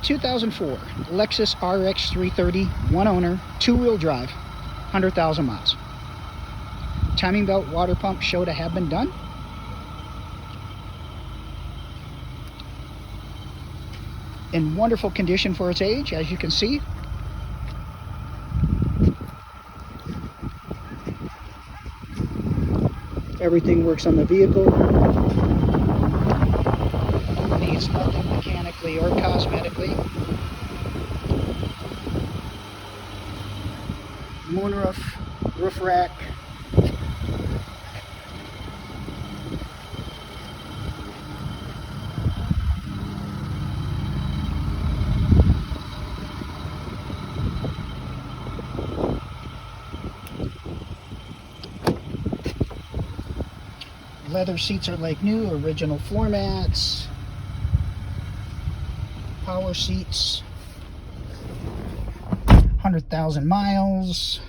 2004 Lexus RX 330, one owner, two-wheel drive, 100,000 miles. Timing belt, water pump show to have been done. In wonderful condition for its age, as you can see. Everything works on the vehicle. Needs nothing mechanically or cosmetically. Moonroof, roof rack. Leather seats are like new, original floor mats, power seats, 100,000 miles.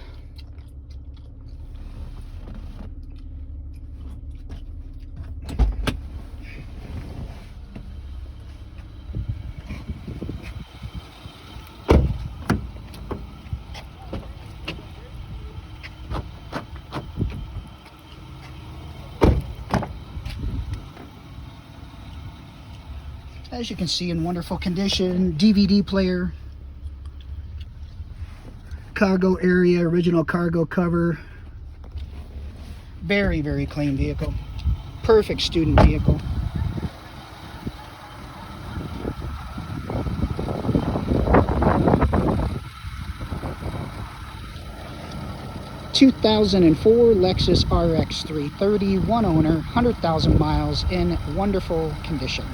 As you can see, in wonderful condition. DVD player, cargo area, original cargo cover. Very, very clean vehicle. Perfect student vehicle. (2004) Lexus RX 330, one owner, 100,000 miles, in wonderful condition.